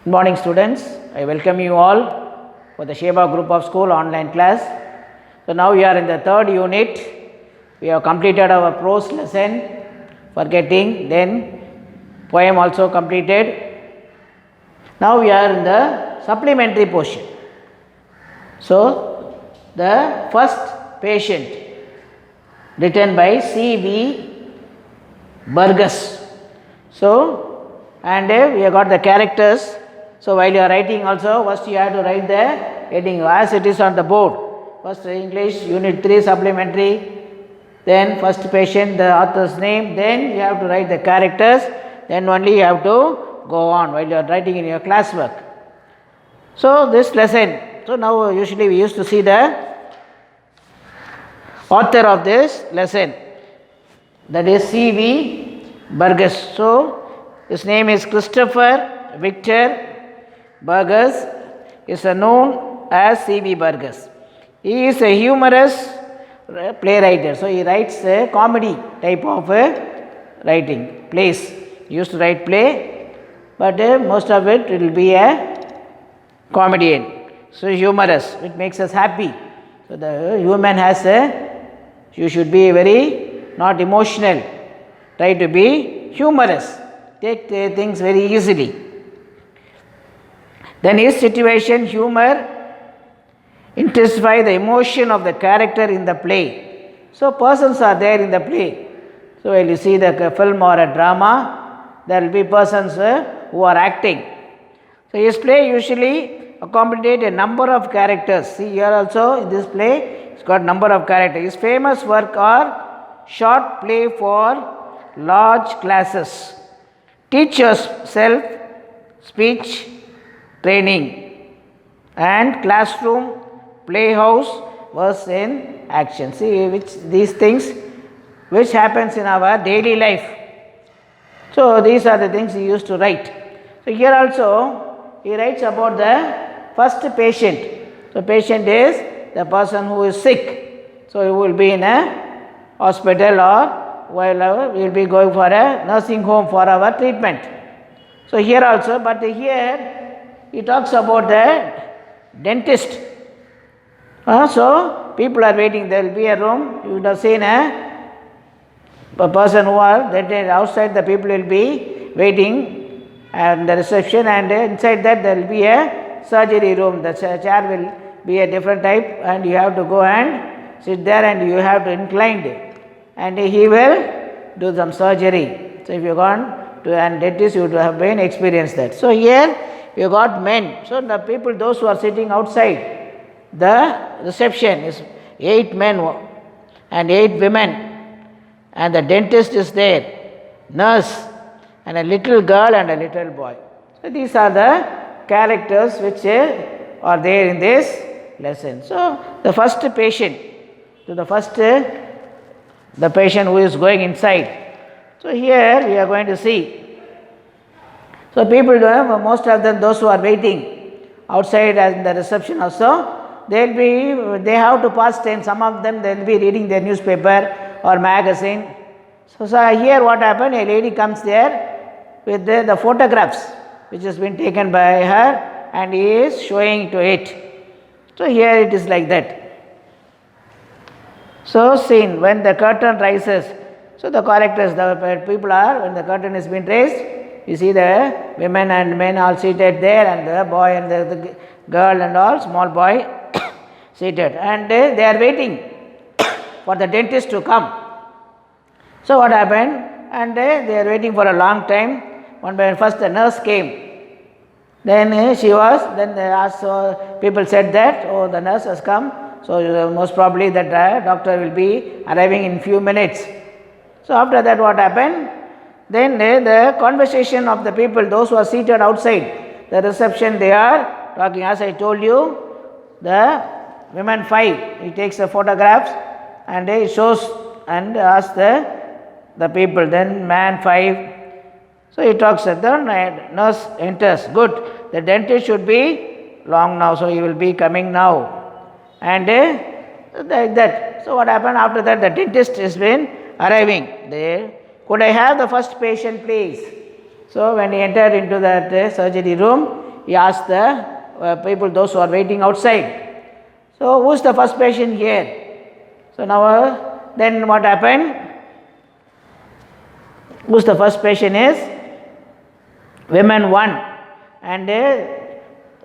Good morning, students. I welcome you all for the Sheba Group of School online class. So now we are in the third unit. We have completed our prose lesson, forgetting, then poem also completed. Now we are in the supplementary portion. So the first patient, written by C.V. Burgess. So, and we have got the characters. So while you are writing also, first you have to write the heading as it is on the board. First English, Unit 3 supplementary, then first patient, the author's name, then you have to write the characters, then only you have to go on while you are writing in your classwork. So this lesson, so now usually we used to see the author of this lesson, that is C.V. Burgess. So his name is Christopher Victor Burgess, is known as C.V. Burgess. He is a humorous playwright. So he writes a comedy type of writing, plays. He used to write play, but most of it will be a comedian. So humorous, it makes us happy. So the human has you should be very not emotional. Try to be humorous. Take things very easily. Then his situation, humor, intensify the emotion of the character in the play. So persons are there in the play. So when you see the film or a drama, there will be persons who are acting. So his play usually accommodate a number of characters. See here also in this play, it's got number of characters. His famous work are short play for large classes, teachers self speech training, and classroom playhouse was in action. See which these things which happens in our daily life. So these are the things he used to write. So here also he writes about the first patient. So patient is the person who is sick. So he will be in a hospital or while we will be going for a nursing home for our treatment. So here also, but here he talks about the dentist. So people are waiting. There will be a room. You would have seen a person who are that outside. The people will be waiting at the reception, and inside that there will be a surgery room. The chair will be a different type, and you have to go and sit there, and you have to incline, and he will do some surgery. So if you gone to a dentist, you would have been experienced that. So here you got men. So the people, those who are sitting outside the reception is 8 men and 8 women, and the dentist is there, nurse, and a little girl and a little boy. So these are the characters which are there in this lesson. So the first patient, so the patient who is going inside. So here we are going to see. So people, most of them, those who are waiting outside as in the reception also, they have to pass time. Some of them they will be reading their newspaper or magazine. So here what happened? A lady comes there with the photographs which has been taken by her, and he is showing to it. So here it is like that. So scene, when the curtain rises. So the characters, the people are, when the curtain has been raised, you see the women and men all seated there, and the boy and the girl and all, small boy seated, and they are waiting for the dentist to come. So what happened? And they are waiting for a long time. One by first the nurse came. Then she was, then they asked, so people said that, oh, the nurse has come. So most probably that doctor will be arriving in few minutes. So after that what happened? Then the conversation of the people, those who are seated outside the reception, they are talking. As I told you, the women 5, he takes the photographs and he shows and asks the people. Then man 5, so he talks. The nurse enters. Good, the dentist should be long now, so he will be coming now. And like that. So what happened after that? The dentist has been arriving there. Could I have the first patient, please? So when he entered into that surgery room, he asked the people, those who are waiting outside. So who is the first patient here? So now then what happened? Who's the first patient is? Women 1, and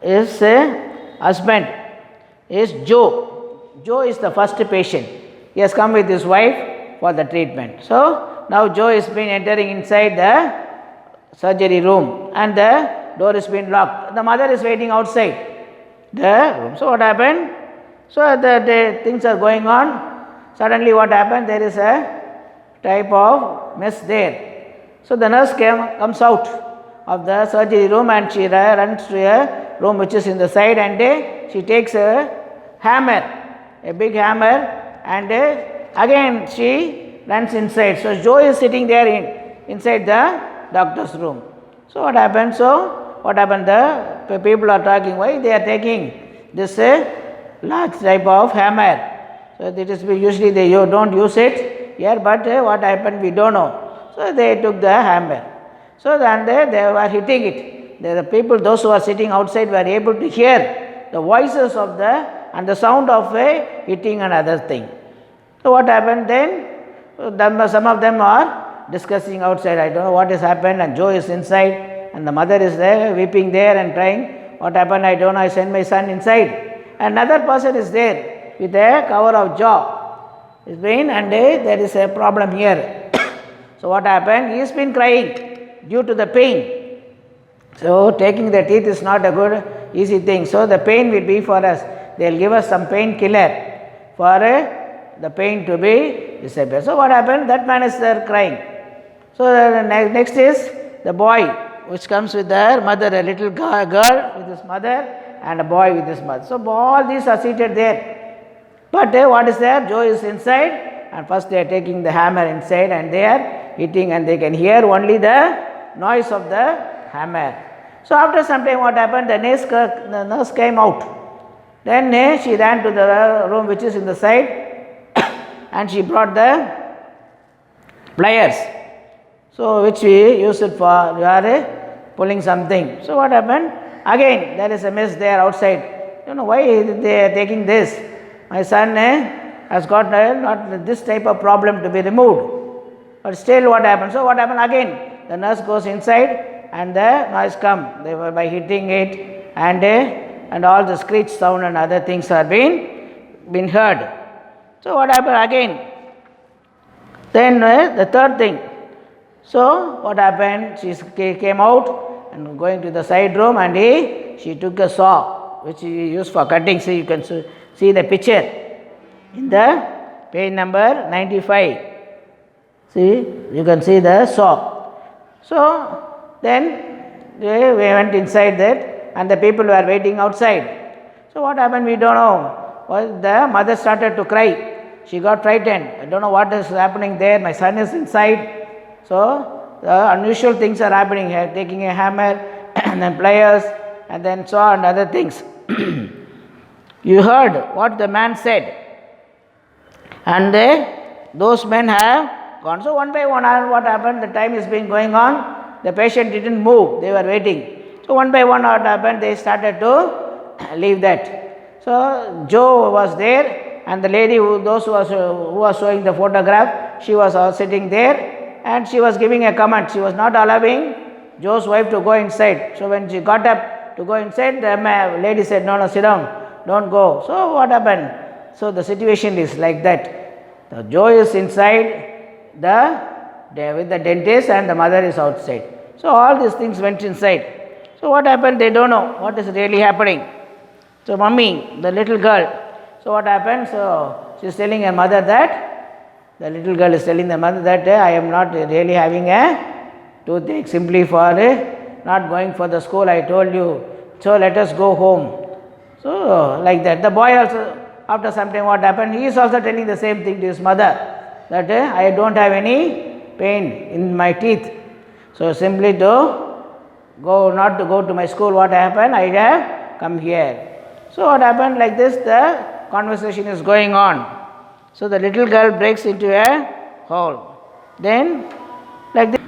his husband is Joe. Joe is the first patient. He has come with his wife for the treatment. So now Joe is been entering inside the surgery room and the door is been locked. The mother is waiting outside the room. So what happened? So the things are going on. Suddenly what happened? There is a type of mess there. So the nurse comes out of the surgery room and she runs to a room which is in the side, and she takes a hammer, a big hammer, and again she runs inside. So Joe is sitting there inside the doctor's room. So what happened? The people are talking, why they are taking this large type of hammer. So it is usually they don't use it here, but what happened we don't know. So they took the hammer. So then they were hitting it. The people, those who are sitting outside, were able to hear the voices of and the sound of hitting and other thing. So what happened then? Some of them are discussing outside. I don't know what has happened, and Joe is inside and the mother is there weeping there and crying. What happened? I don't know. I sent my son inside. Another person is there with a cover of jaw. It's been, and there is a problem here. So what happened? He has been crying due to the pain. So taking the teeth is not a good easy thing. So the pain will be for us. They will give us some painkiller for the pain to be disappear. So what happened? That man is there crying. So the next is the boy which comes with their mother, a little girl with his mother and a boy with his mother. So all these are seated there. But what is there? Joe is inside, and first they are taking the hammer inside and they are hitting, and they can hear only the noise of the hammer. So after some time what happened? The nurse came out. Then she ran to the room which is in the side and she brought the pliers. So which we use it for pulling something. So what happened? Again there is a mess there outside. You know why they are taking this? My son has got not this type of problem to be removed. But still what happened? So what happened again? The nurse goes inside and the noise come. They were by hitting it, and all the screech sound and other things are been heard. So what happened again? Then the third thing. So what happened? She came out and going to the side room, and she took a saw which she used for cutting. So you can see the picture in the page number 95. See, you can see the saw. So then we went inside that, and the people were waiting outside. So what happened? We don't know. Well, the mother started to cry. She got frightened. I don't know what is happening there. My son is inside. So the unusual things are happening here. Taking a hammer and then pliers and then saw and other things. You heard what the man said, and those men have gone. So one by one, what happened? The time is being going on. The patient didn't move. They were waiting. So one by one, what happened? They started to leave that. So Joe was there, and the lady who was showing the photograph, she was sitting there, and she was giving a comment. She was not allowing Joe's wife to go inside. So when she got up to go inside, the lady said, "No, sit down, don't go." So what happened? So the situation is like that. The Joe is inside with the dentist, and the mother is outside. So all these things went inside. So what happened? They don't know what is really happening. So mummy, the little girl. So what happened? So she is telling her mother that, the little girl is telling the mother that I am not really having a toothache, simply for not going for the school, I told you. So let us go home. So like that. The boy also, after some time what happened? He is also telling the same thing to his mother, that I don't have any pain in my teeth. So simply not to go to my school, what happened? I have come here. So what happened? Like this, the conversation is going on. So the little girl breaks into a hole. Then like this.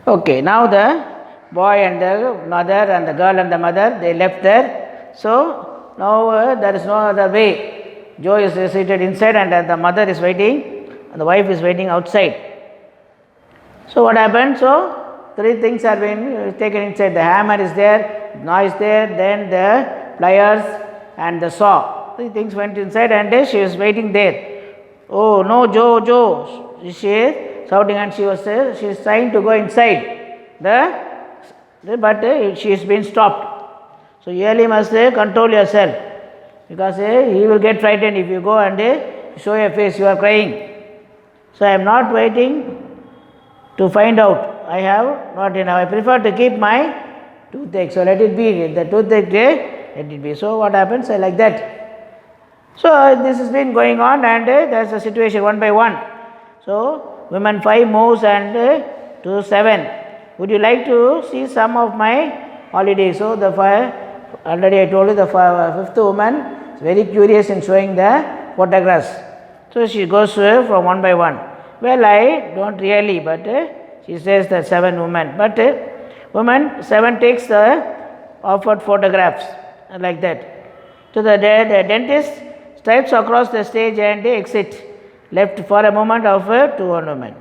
Okay, now the boy and the mother and the girl and the mother, they left there. So now there is no other way. Joe is seated inside and the mother is waiting and the wife is waiting outside. So what happened? So three things are being taken inside. The hammer is there, noise there, then the pliers and the saw. Three things went inside and she was waiting there. Oh no, Joe, she is shouting and she is trying to go inside. But she has been stopped. So you really must control yourself, because he will get frightened if you go and show your face, you are crying. So I am not waiting to find out. I have not enough. I prefer to keep my toothache. So let it be. The toothache let it be. So what happens? I like that. So this has been going on and there is a situation one by one. So women 5 moves and to 7. Would you like to see some of my holidays? So already I told you the 5th woman is very curious in showing the photographs. So she goes from one by one. Well, I don't really, but she says that 7 women. But woman 7 takes the offered photographs like that. So the dentist steps across the stage and exit, left for a moment of to one woman.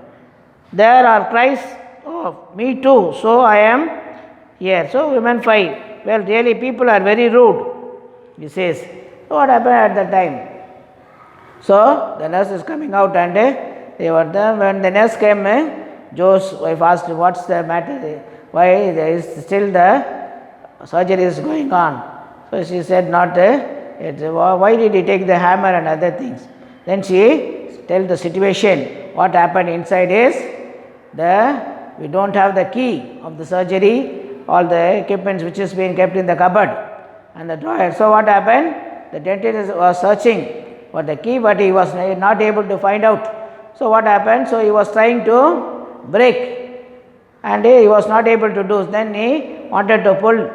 There are cries of me too, so I am here. So women 5. Well, really people are very rude, he says. So what happened at that time? So the nurse is coming out and they were there. When the nurse came, Joe's wife asked, what's the matter? Why there is still the surgery is going on? So she said, not why did he take the hammer and other things? Then she tells the situation. What happened inside is we don't have the key of the surgery, all the equipment which is being kept in the cupboard and the drawer. So what happened? The dentist was searching for the key, but he was not able to find out. So what happened? So he was trying to break and he was not able to do. Then he wanted to pull.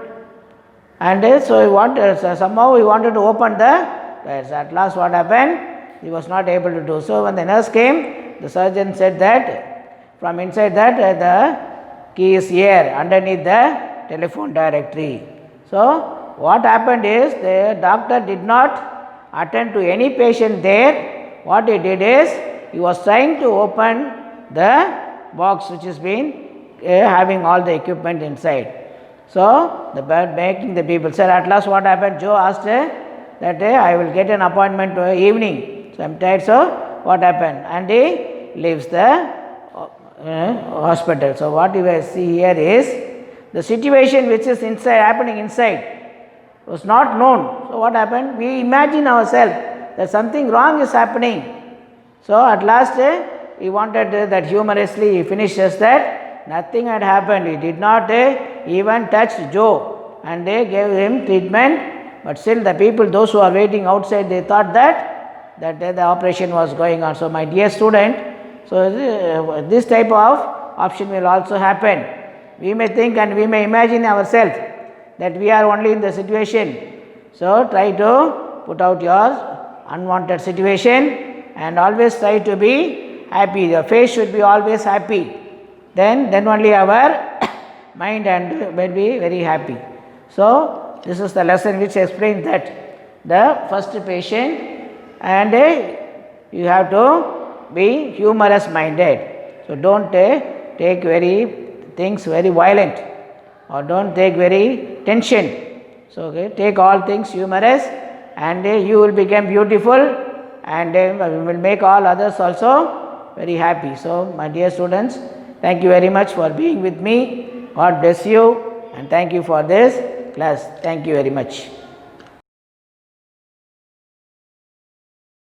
And so somehow he wanted to open the doors. At last what happened? He was not able to do. So when the nurse came, the surgeon said that from inside that the key is here underneath the telephone directory. So what happened is the doctor did not attend to any patient there. What he did is he was trying to open the box which has been having all the equipment inside. So making the people. Sir, at last what happened? Joe asked that I will get an appointment evening. So I am tired. So what happened? And he leaves the hospital. So what you will see here is the situation which is happening inside was not known. So what happened? We imagine ourselves that something wrong is happening. So at last he wanted that humorously he finishes that nothing had happened. He did not even touch Joe and they gave him treatment. But still the people, those who are waiting outside, they thought that the operation was going on. So my dear student, so this type of option will also happen. We may think and we may imagine ourselves that we are only in the situation. So try to put out your unwanted situation and always try to be happy. Your face should be always happy. Then only our mind and will be very happy. So this is the lesson which explains that the first patient and you have to be humorous minded. So don't take things very violent or don't take very tension. So take all things humorous and you will become beautiful and will make all others also very happy. So my dear students, thank you very much for being with me. God bless you and thank you for this class. Thank you very much.